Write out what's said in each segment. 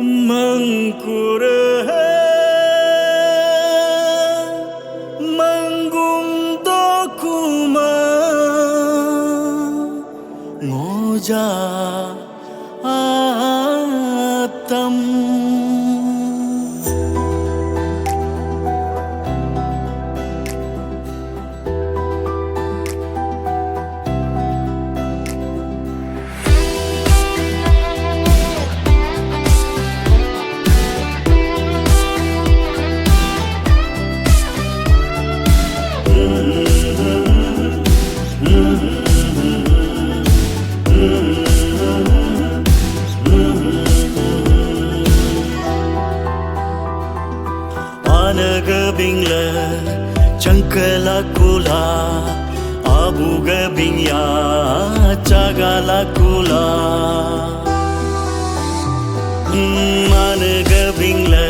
Mangkure manggung dokuma ngoja atam. Gebingle cangkela kula abu gebing ya cagala kula man gebingle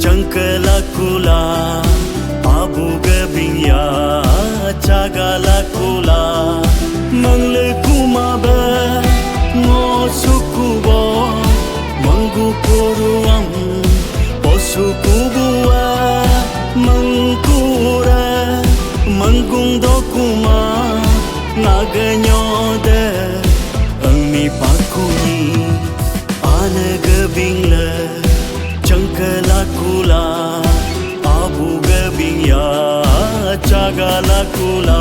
cangkela kula abu gebing ya cagala kula mangle kumabe ngosukubo mangu koruam posukubuwa mangkura manggung dokuma ngaganyode angmi pakuni ane gebingle cangkela kula abu gebing ya cagala kula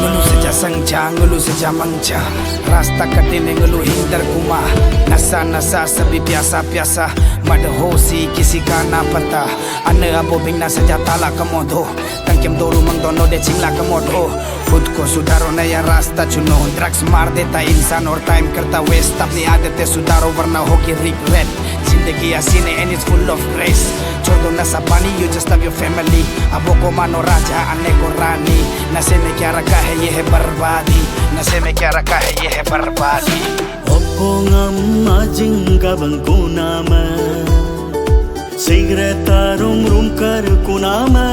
ngelu saja sangja ngelu saja mangja rasta katine ngelu hindar kuma nasa sabi biasa madhosi kisi kana pata ane abo bingna saja tala kamodo tangkem doru mangdono de chingla kamodo खुद को सुधारो नया रास्ता चुनो ड्रग्स मार देता इंसान और टाइम करता वेस्ट अपनी आदतें सुधारो वरना होगी रिग्रेट जिंदगी हसीने and it's full of grace छोड़ दो नशा पानी you just love your family अबो को मानो राजा अन्य को रानी नशे में क्या रखा है ये है बर्बादी नशे में क्या रखा है ये है बर्बादी Opongam majinga bangkunama Sigreta rum kar kunama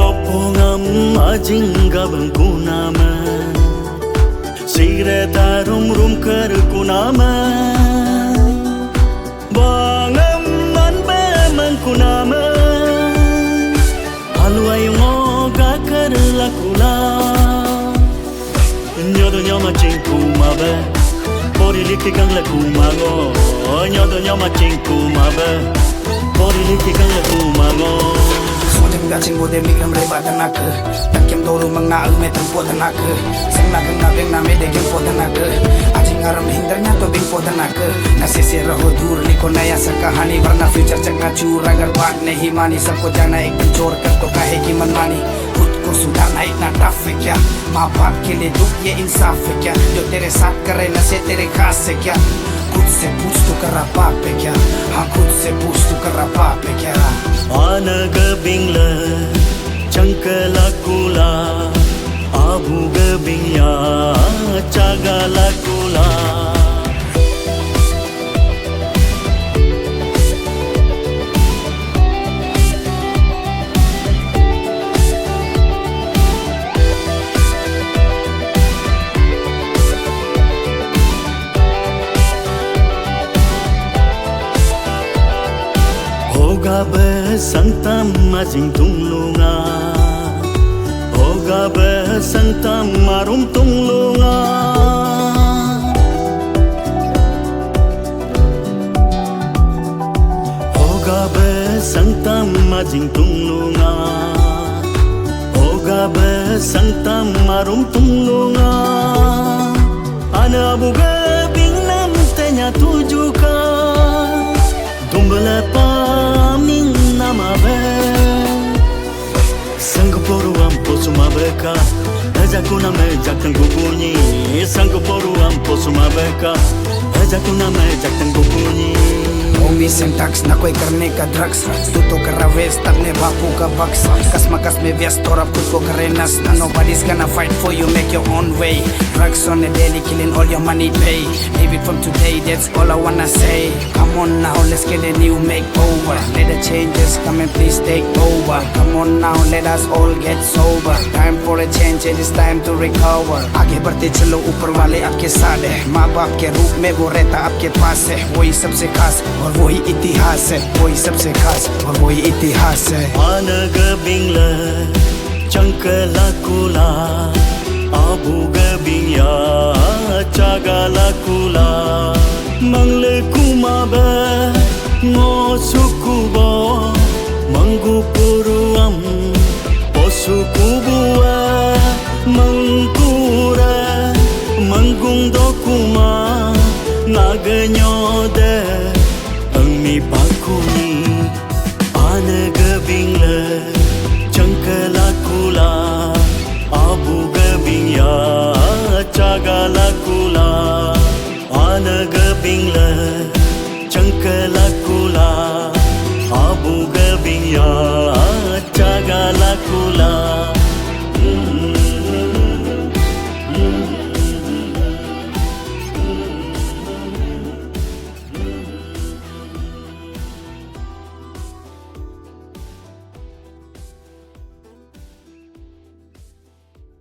Opongam majinga bangkunama Sigreta rum kar kunama Bangam nan be mangkunama Haluay kar lakula nyodo nyama chinku mabe pori liki kang lakumago nyodo nyama chinku mabe pori liki kang lakumago Sojeng gacing bode mikram reba tanak takem doru mengaal meter podanak sengna kena beng na mede gem podanak ajing aram hindarnya to beng podanak nasi se raho dur liko naya sa कहानी वरना फ्यूचर चकना चूर अगर बात नहीं मानी सबको जाना एक दिन चोर कर तो काहे की मनमानी खुद को सुधारना इतना टफ है क्या माँ बाप के लिए दुख ये इंसाफ है क्या जो तेरे साथ करे नशे तेरे खास है क्या खुद से पूछ तू कर रहा पाप है क्या हाँ खुद से पूछ तू कर रहा पाप है क्या आना gebingle cangkela kula abu gebing ya cagala kula Hoga besantam majing tunglunga Hoga besantam marum tunglunga Hoga besantam majing tunglunga Hoga besantam marum tunglunga Ana buga bingnam tenya tujuka Tumbala paming namabe Sanggu poru ampo sumabeka Ajakuna me jaktan kukunyi Sanggu poru ampo sumabeka Ajakuna me jaktan kukunyi होमी syntax ना कोई करने का ड्रग्स तू तो कर रहा वेस्ट अपने बापू का बक्स कसमकस में व्यस्त और अब खुद को करे नष्ट nobody's gonna fight for you make your own way drugs on the daily killing all your money pay leave it from today that's all I wanna say come on now let's get a new makeover let the changes come and please take over come on now let us all get sober time for a change and it's time to recover आगे बढ़ते चलो ऊपर वाले आपके साथ है माँ बाप के रूप में वो रहता आपके पास है वही सबसे खास और वही इतिहास है वही सबसे खास और वही इतिहास है Anaga bingla changkala kula abuga binya chagala kula mangle kumaba ngo sukubo mangu puruam posukubua mangkura mangung dokuma naganyoda angmi bakuni Anaga bingla changkala kula abuga binya chagala kula Anaga bingla changkala